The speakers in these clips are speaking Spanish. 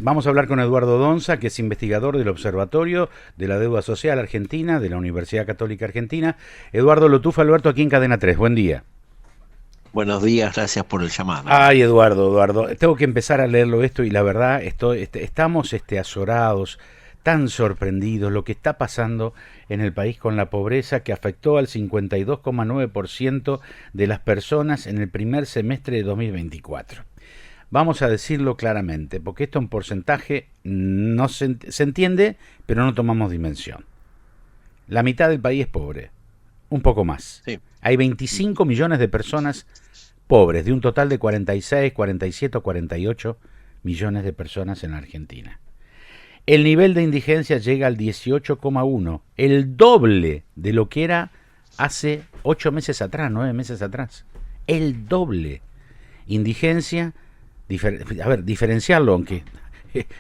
Vamos a hablar con Eduardo Donza, que es investigador del Observatorio de la Deuda Social Argentina de la Universidad Católica Argentina. Eduardo Lotufa Alberto, aquí en Cadena 3. Buen día. Buenos días, gracias por el llamado. Ay, Eduardo, tengo que empezar a leerlo esto y la verdad estamos azorados, tan sorprendidos lo que está pasando en el país con la pobreza que afectó al 52,9% de las personas en el primer semestre de 2024. Vamos a decirlo claramente, porque esto en porcentaje no se entiende, pero no tomamos dimensión. La mitad del país es pobre, un poco más. Sí. Hay 25 millones de personas pobres, de un total de 46, 47 o 48 millones de personas en la Argentina. El nivel de indigencia llega al 18,1, el doble de lo que era hace 8 meses atrás, 9 meses atrás. El doble. Indigencia, diferenciarlo, aunque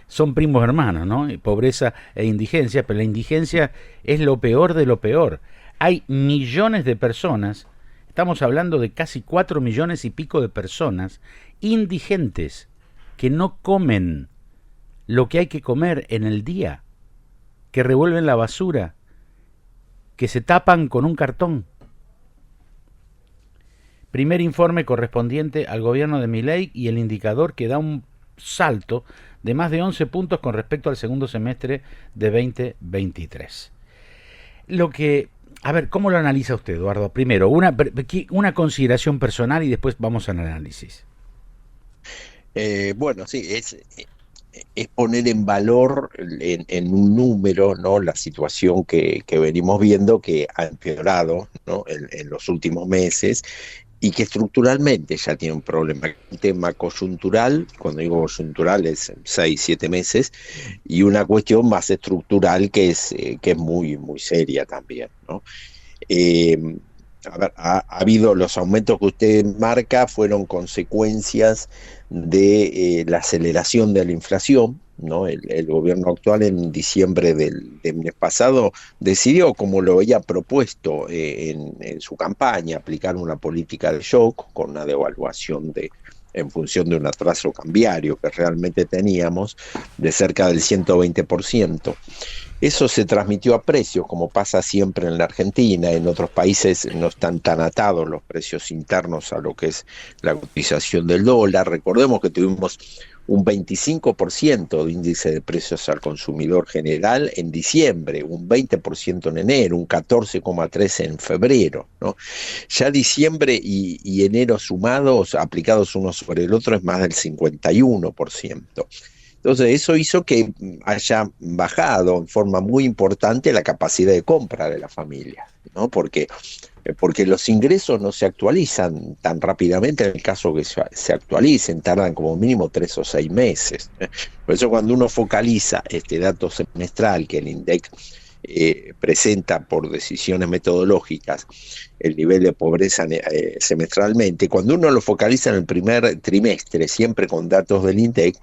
son primos hermanos, ¿no? Pobreza e indigencia, pero la indigencia es lo peor de lo peor. Hay millones de personas, estamos hablando de casi 4 millones y pico de personas indigentes que no comen lo que hay que comer en el día, que revuelven la basura, que se tapan con un cartón. Primer informe correspondiente al gobierno de Milei y el indicador que da un salto de más de 11 puntos con respecto al segundo semestre de 2023. ¿Cómo lo analiza usted, Eduardo? Primero, una consideración personal y después vamos al análisis. Bueno, sí, es poner en valor en un número, ¿no?, la situación que venimos viendo, que ha empeorado, ¿no?, en los últimos meses, y que estructuralmente ya tiene un problema, un tema coyuntural. Cuando digo coyuntural es 6, 7 meses, y una cuestión más estructural que es muy, muy seria también, ¿no? Ha habido los aumentos que usted marca, fueron consecuencias de la aceleración de la inflación, ¿no? El gobierno actual en diciembre del mes pasado decidió, como lo había propuesto en su campaña, aplicar una política de shock con una devaluación en función de un atraso cambiario que realmente teníamos de cerca del 120%. Eso se transmitió a precios, como pasa siempre en la Argentina. En otros países no están tan atados los precios internos a lo que es la cotización del dólar. Recordemos que tuvimos un 25% de índice de precios al consumidor general en diciembre, un 20% en enero, un 14,3% en febrero, ¿no? Ya diciembre y enero sumados, aplicados uno sobre el otro, es más del 51%. Entonces eso hizo que haya bajado en forma muy importante la capacidad de compra de la familia, ¿no? Porque los ingresos no se actualizan tan rápidamente. En el caso que se actualicen, tardan como mínimo 3 o 6 meses. Por eso, cuando uno focaliza este dato semestral que el INDEC presenta por decisiones metodológicas, el nivel de pobreza semestralmente, cuando uno lo focaliza en el primer trimestre, siempre con datos del INDEC,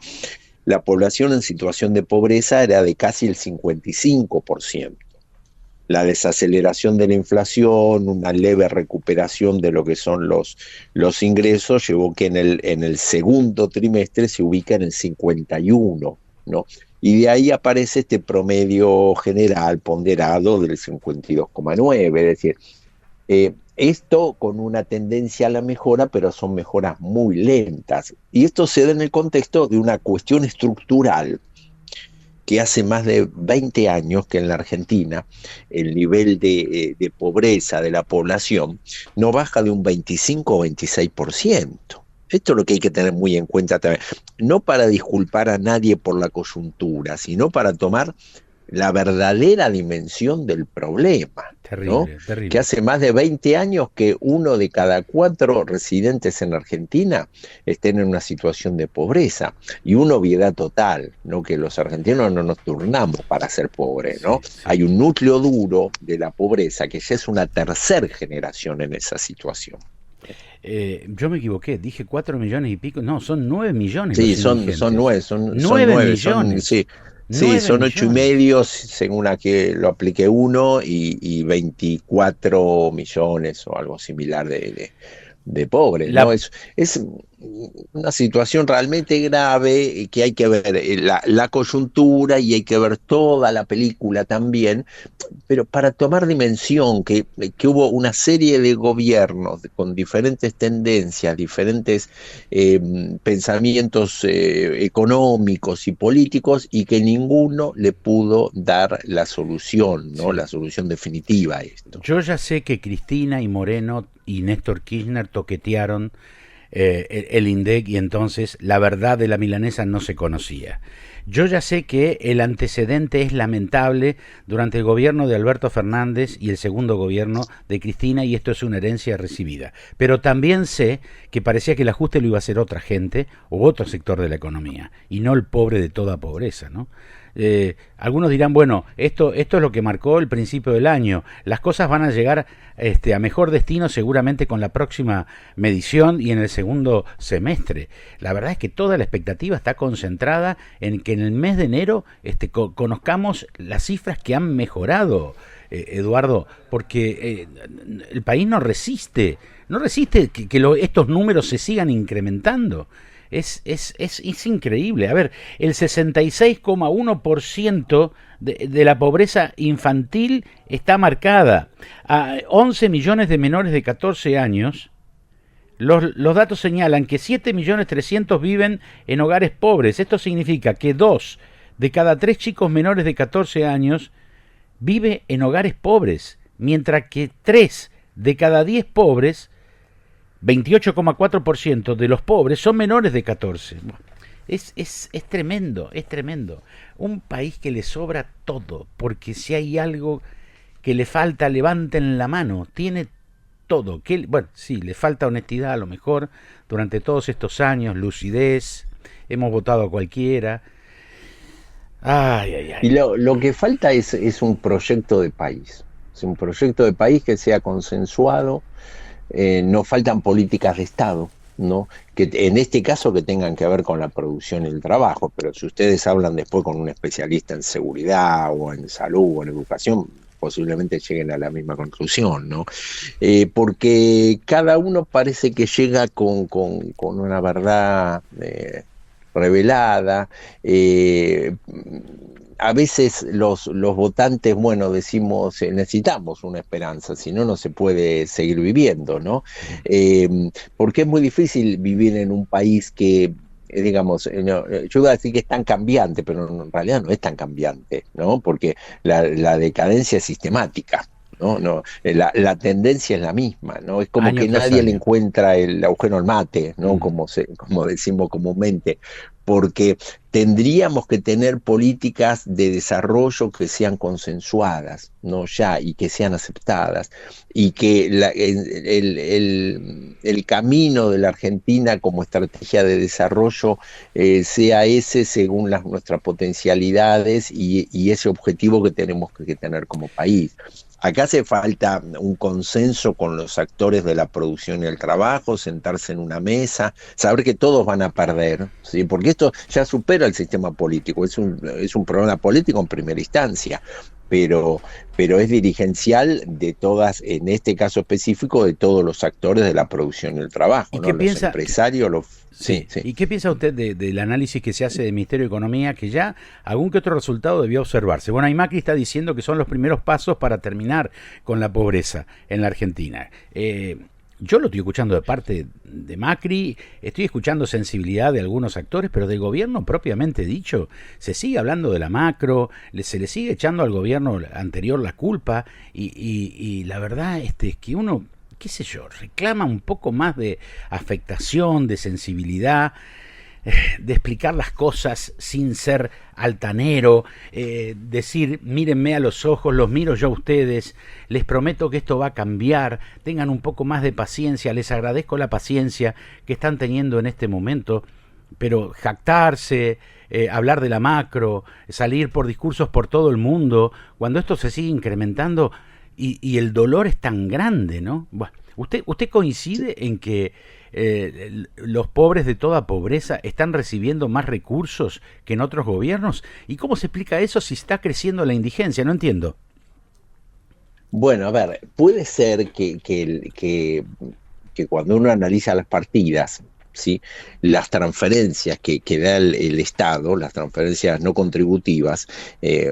la población en situación de pobreza era de casi el 55%. La desaceleración de la inflación, una leve recuperación de lo que son los ingresos, llevó que en el segundo trimestre se ubica en el 51%, ¿no? Y de ahí aparece este promedio general ponderado del 52,9%, es decir, esto con una tendencia a la mejora, pero son mejoras muy lentas. Y esto se da en el contexto de una cuestión estructural que hace más de 20 años que en la Argentina el nivel de pobreza de la población no baja de un 25 o 26%. Esto es lo que hay que tener muy en cuenta también. No para disculpar a nadie por la coyuntura, sino para tomar la verdadera dimensión del problema, ¿no? Terrible. Que hace más de 20 años que 1 de cada 4 residentes en Argentina estén en una situación de pobreza, y una obviedad total, ¿no?, que los argentinos no nos turnamos para ser pobres, ¿no? Sí. Hay un núcleo duro de la pobreza que ya es una tercera generación en esa situación. Yo me equivoqué, dije 4 millones y pico, no, son 9 millones Sí, los indigentes. son 9, Millones. sí, 9 son 8 y millones. medio, según a que lo aplique uno, y 24 millones o algo similar de pobres, ¿no? La, una situación realmente grave que hay que ver la coyuntura y hay que ver toda la película también, pero para tomar dimensión que hubo una serie de gobiernos con diferentes tendencias, diferentes pensamientos económicos y políticos y que ninguno le pudo dar la solución, ¿no? Sí. La solución definitiva a esto. Yo ya sé que Cristina y Moreno y Néstor Kirchner toquetearon el INDEC y entonces la verdad de la milanesa no se conocía. Yo ya sé que el antecedente es lamentable durante el gobierno de Alberto Fernández y el segundo gobierno de Cristina y esto es una herencia recibida. Pero también sé que parecía que el ajuste lo iba a hacer otra gente o otro sector de la economía y no el pobre de toda pobreza, ¿no? Algunos dirán, bueno, esto es lo que marcó el principio del año. Las cosas van a llegar a mejor destino seguramente con la próxima medición y en el segundo semestre. La verdad es que toda la expectativa está concentrada en que en el mes de enero conozcamos las cifras que han mejorado, Eduardo, porque el país no resiste estos números se sigan incrementando. Es increíble. A ver, el 66,1% de la pobreza infantil está marcada. A 11 millones de menores de 14 años, los datos señalan que 7.300.000 viven en hogares pobres. Esto significa que 2 de cada 3 chicos menores de 14 años vive en hogares pobres, mientras que 3 de cada 10 pobres 28,4% de los pobres son menores de 14. Es tremendo, es tremendo. Un país que le sobra todo, porque si hay algo que le falta, levanten la mano. Tiene todo. Bueno, sí, le falta honestidad a lo mejor durante todos estos años, lucidez, hemos votado a cualquiera. Ay, ay, ay. Y lo que falta es un proyecto de país. Es un proyecto de país que sea consensuado. No faltan políticas de Estado, ¿no? Que en este caso que tengan que ver con la producción y el trabajo, pero si ustedes hablan después con un especialista en seguridad o en salud o en educación, posiblemente lleguen a la misma conclusión, ¿no? Porque cada uno parece que llega con una verdad revelada. A veces los votantes, bueno, decimos, necesitamos una esperanza, si no, no se puede seguir viviendo, ¿no? Porque es muy difícil vivir en un país que, digamos, no, yo iba a decir que es tan cambiante, pero en realidad no es tan cambiante, ¿no? Porque la decadencia es sistemática. La tendencia es la misma, ¿no? Es como Año que tras nadie le año. encuentra el agujero al mate, ¿no? Como decimos comúnmente, porque tendríamos que tener políticas de desarrollo que sean consensuadas, ¿no? Ya, y que sean aceptadas, y que el camino de la Argentina como estrategia de desarrollo sea ese según nuestras potencialidades y ese objetivo que tenemos que tener como país. Acá hace falta un consenso con los actores de la producción y el trabajo, sentarse en una mesa, saber que todos van a perder, ¿sí? Porque esto ya supera el sistema político, es un problema político en primera instancia, pero es dirigencial de todas, en este caso específico, de todos los actores de la producción y el trabajo, ¿Y ¿no? qué Los piensa? empresarios, Sí. sí. ¿Y qué piensa usted del análisis que se hace del Ministerio de Economía, que ya algún que otro resultado debió observarse? Bueno, ahí Macri está diciendo que son los primeros pasos para terminar con la pobreza en la Argentina. Yo lo estoy escuchando de parte de Macri, estoy escuchando sensibilidad de algunos actores, pero del gobierno propiamente dicho, se sigue hablando de la macro, se le sigue echando al gobierno anterior la culpa y la verdad es que uno, qué sé yo, reclama un poco más de afectación, de sensibilidad, de explicar las cosas sin ser altanero, decir, mírenme a los ojos, los miro yo a ustedes, les prometo que esto va a cambiar, tengan un poco más de paciencia, les agradezco la paciencia que están teniendo en este momento, pero jactarse, hablar de la macro, salir por discursos por todo el mundo, cuando esto se sigue incrementando y el dolor es tan grande, ¿no? Bueno, ¿usted coincide en que los pobres de toda pobreza están recibiendo más recursos que en otros gobiernos? ¿Y cómo se explica eso si está creciendo la indigencia? No entiendo. Bueno, a ver, puede ser que cuando uno analiza las partidas, ¿sí? Las transferencias que da el Estado, las transferencias no contributivas,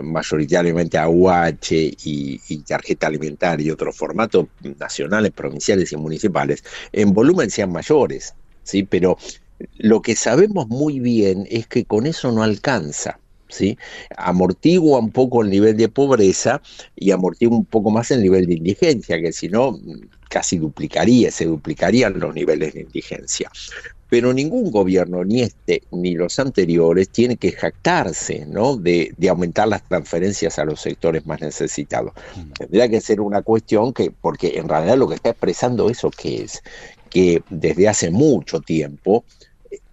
mayoritariamente a UH y tarjeta alimentaria y otros formatos nacionales, provinciales y municipales, en volumen sean mayores, ¿sí? Pero lo que sabemos muy bien es que con eso no alcanza. ¿Sí? Amortigua un poco el nivel de pobreza y amortigua un poco más el nivel de indigencia, que si no, casi se duplicarían los niveles de indigencia. Pero ningún gobierno, ni este ni los anteriores, tiene que jactarse, ¿no? de aumentar las transferencias a los sectores más necesitados. Tendría que ser una cuestión porque en realidad lo que está expresando eso que desde hace mucho tiempo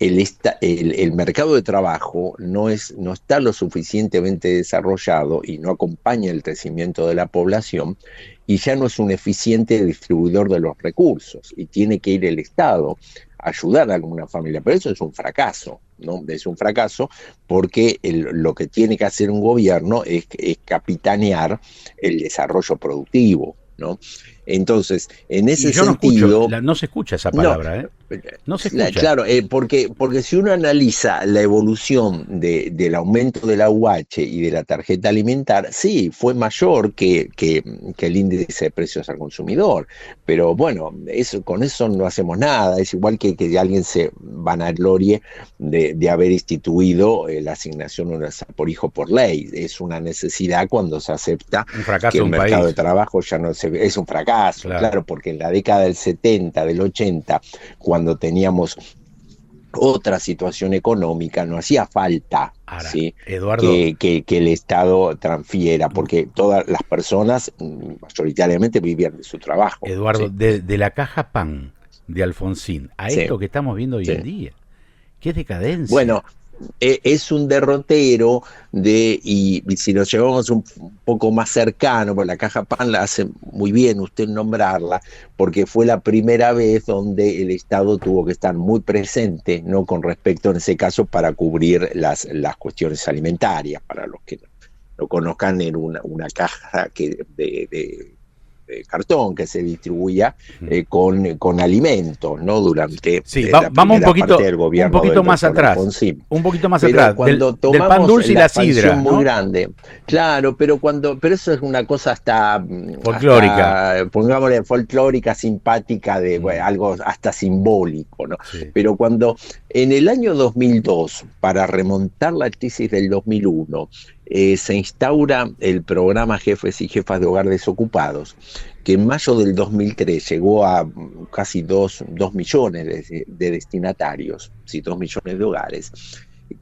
el mercado de trabajo no está lo suficientemente desarrollado y no acompaña el crecimiento de la población, y ya no es un eficiente distribuidor de los recursos, y tiene que ir el Estado a ayudar a alguna familia. Pero eso es un fracaso, ¿no? Es un fracaso porque lo que tiene que hacer un gobierno es capitanear el desarrollo productivo, ¿no? Entonces, en ese sentido... No se escucha esa palabra, ¿eh? No se escucha. Claro, porque si uno analiza la evolución del aumento de la UH y de la tarjeta alimentar, sí, fue mayor que el índice de precios al consumidor. Pero bueno, con eso no hacemos nada. Es igual que alguien se vanaglorie de haber instituido la asignación universal por hijo por ley. Es una necesidad cuando se acepta que el mercado de trabajo ya no es un fracaso. Claro, porque en la década del 70, del 80, cuando teníamos otra situación económica, no hacía falta, ¿sí? Eduardo, que el Estado transfiera, porque todas las personas mayoritariamente vivían de su trabajo. Eduardo, ¿sí? de la caja pan de Alfonsín a esto que estamos viendo hoy en día, qué decadencia. Bueno, es un derrotero y si lo llevamos un poco más cercano, pues la caja pan la hace muy bien usted nombrarla, porque fue la primera vez donde el Estado tuvo que estar muy presente, ¿no? Con respecto, en ese caso, para cubrir las cuestiones alimentarias. Para los que no conozcan, era una caja de cartón que se distribuía con alimentos, ¿no? Durante la vamos un poquito, parte del gobierno un poquito más atrás, un poquito más atrás del pan dulce y la sidra, ¿no? Muy grande, claro, pero eso es una cosa hasta folclórica, pongámosle folclórica, simpática, algo hasta simbólico, ¿no? Sí. Pero cuando en el año 2002, para remontar la crisis del 2001, se instaura el programa Jefes y Jefas de Hogar Desocupados, que en mayo del 2003 llegó a casi 2 millones de destinatarios, ¿sí? 2 millones de hogares,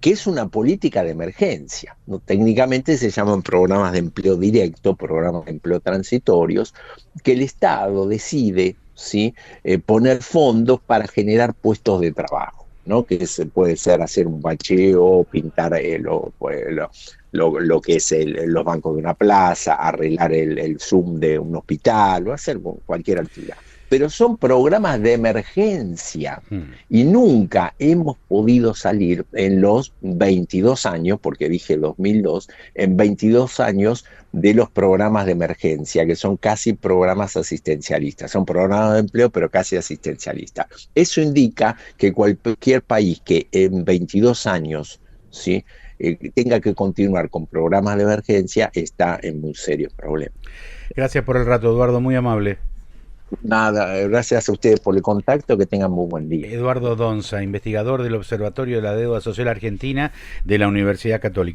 que es una política de emergencia, ¿no? Técnicamente se llaman programas de empleo directo, programas de empleo transitorios, que el Estado decide, ¿sí? Poner fondos para generar puestos de trabajo, ¿no? Que puede ser hacer un bacheo, pintar lo que es los bancos de una plaza, arreglar el Zoom de un hospital o hacer cualquier actividad. Pero son programas de emergencia y nunca hemos podido salir en los 22 años, porque dije 2002, en 22 años de los programas de emergencia, que son casi programas asistencialistas. Son programas de empleo, pero casi asistencialistas. Eso indica que cualquier país que en 22 años, ¿sí?, tenga que continuar con programas de emergencia está en muy serios problemas. Gracias por el rato, Eduardo, muy amable. Nada, gracias a ustedes por el contacto, que tengan muy buen día. Eduardo Donza, investigador del Observatorio de la Deuda Social Argentina de la Universidad Católica.